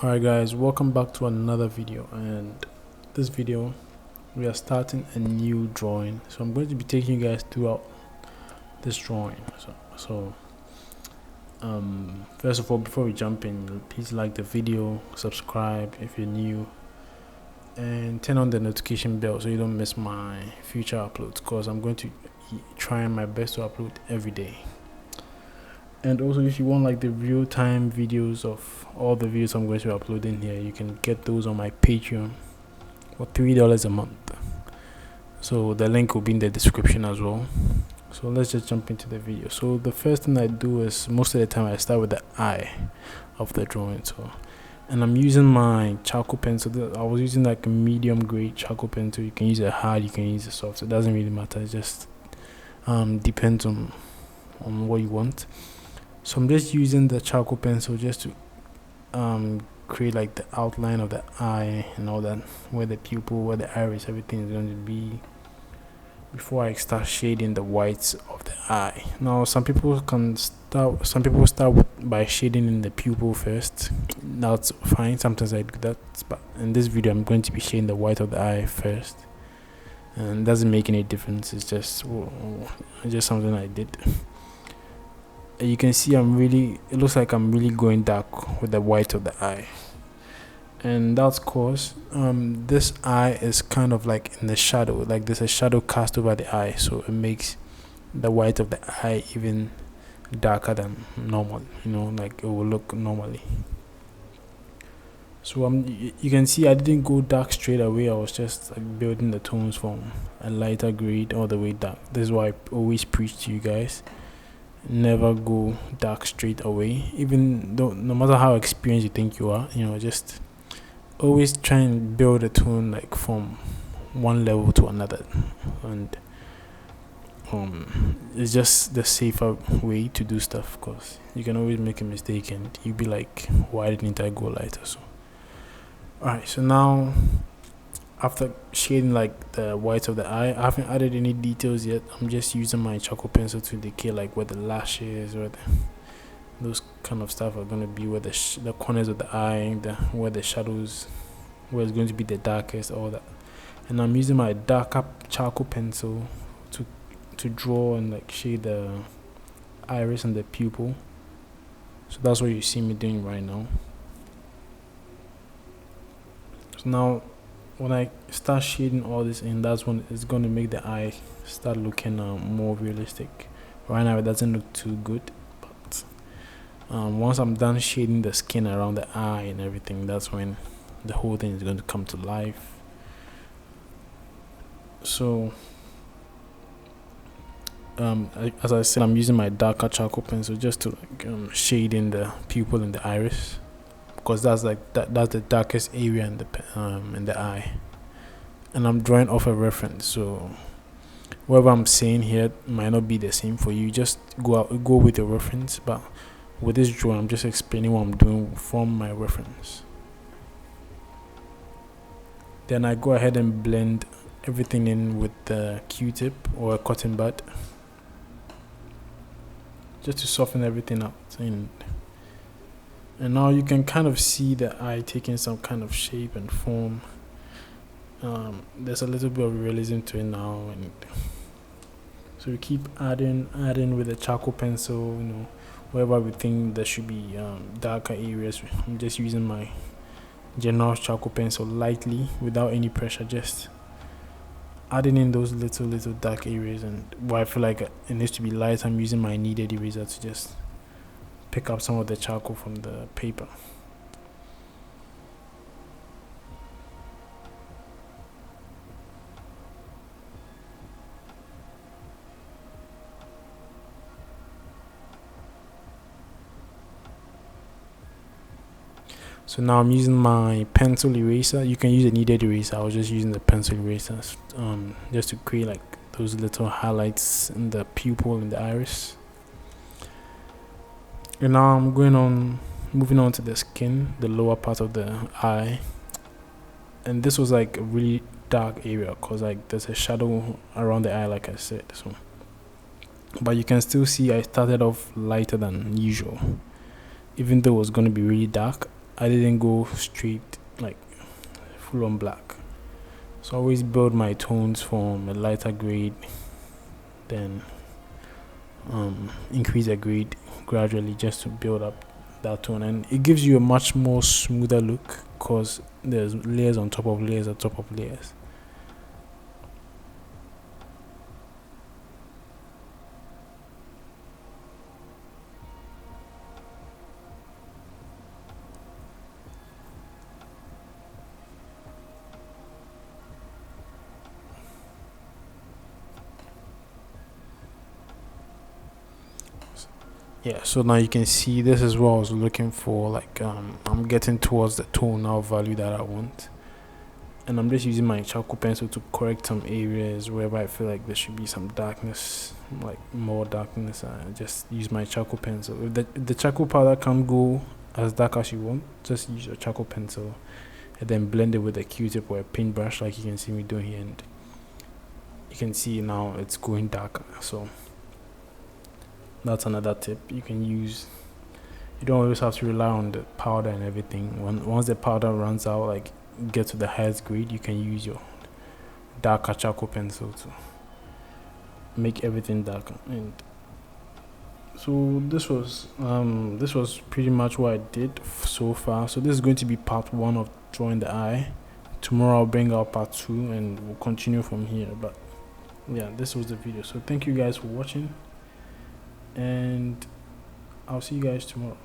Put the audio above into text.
Alright guys, welcome back to another video, and this video we are starting a new drawing. So I'm going to be taking you guys throughout this drawing. First of all, before we jump in, please like the video, subscribe if you're new, and turn on the notification bell so you don't miss my future uploads, because I'm going to try my best to upload every day. And also, if you want like the real-time videos of all the videos I'm going to upload in here, you can get those on my Patreon for $3 a month. So the link will be in the description as well. So let's just jump into the video. So the first thing I do is, most of the time I start with the eye of the drawing. And I'm using my charcoal pencil. I was using like a medium grade charcoal pencil. You can use a hard, you can use a soft. It doesn't really matter. It just depends on what you want. So I'm just using the charcoal pencil just to create like the outline of the eye and all that, where the pupil, where the iris, everything is going to be, before I start shading the whites of the eye. Now some people start by shading in the pupil first. That's fine, sometimes I do that, but in this video I'm going to be shading the white of the eye first, and it doesn't make any difference. It's just something I did. You can see it looks like I'm really going dark with the white of the eye, and that's cause this eye is kind of like in the shadow, like there's a shadow cast over the eye, so it makes the white of the eye even darker than normal, like it will look normally. So you can see I didn't go dark straight away. I was just like building the tones from a lighter grade all the way dark. This is why I always preach to you guys: never go dark straight away, even though no matter how experienced you think you are, just always try and build a tone like from one level to another, and it's just the safer way to do stuff, because you can always make a mistake and you'll be like, why didn't I go lighter? So alright, so now after shading like the whites of the eye, I haven't added any details yet. I'm just using my charcoal pencil to indicate like where the lashes, where those kind of stuff are going to be, where the corners of the eye, where the shadows, where it's going to be the darkest, all that. And I'm using my darker charcoal pencil to draw and like shade the iris and the pupil. So that's what you see me doing right now. So now when I start shading all this in, that's when it's going to make the eye start looking more realistic. Right now it doesn't look too good, but once I'm done shading the skin around the eye and everything, that's when the whole thing is going to come to life. So as I said, I'm using my darker charcoal pencil just to like, shade in the pupil and the iris, because that's the darkest area in the eye. And I'm drawing off a reference, so whatever I'm saying here might not be the same for you. Just go with your reference, but with this drawing I'm just explaining what I'm doing from my reference. Then I go ahead and blend everything in with the Q-tip or a cotton bud, just to soften everything up. And now you can kind of see the eye taking some kind of shape and form. There's a little bit of realism to it now, and so we keep adding with the charcoal pencil, wherever we think there should be darker areas. I'm just using my general charcoal pencil lightly, without any pressure, just adding in those little dark areas. And where I feel like it needs to be light, I'm using my kneaded eraser to just pick up some of the charcoal from the paper. So now I'm using my pencil eraser. You can use a kneaded eraser. I was just using the pencil eraser just to create like those little highlights in the pupil and the iris. And now I'm moving on to the skin, the lower part of the eye. And this was like a really dark area, because like there's a shadow around the eye, like I said. So but you can still see I started off lighter than usual, even though it was going to be really dark. I didn't go straight like full on black. So I always build my tones from a lighter grade, then increase the grade gradually just to build up that tone, and it gives you a much more smoother look because there's layers on top of layers on top of layers. Yeah, so now you can see this is what I was looking for. Like I'm getting towards the tonal value that I want, and I'm just using my charcoal pencil to correct some areas wherever I feel like there should be some darkness, like more darkness. I just use my charcoal pencil. If the charcoal powder can't go as dark as you want, just use your charcoal pencil and then blend it with a Q-tip or a paintbrush, like you can see me doing here, and you can see now it's going darker. So that's another tip you can use. You don't always have to rely on the powder and everything. Once the powder runs out, like get to the highest grade, you can use your darker charcoal pencil to make everything darker. And so this was pretty much what I did so far. So this is going to be part 1 of drawing the eye. Tomorrow I'll bring out part 2 and we'll continue from here. But yeah, this was the video. So thank you guys for watching, and I'll see you guys tomorrow.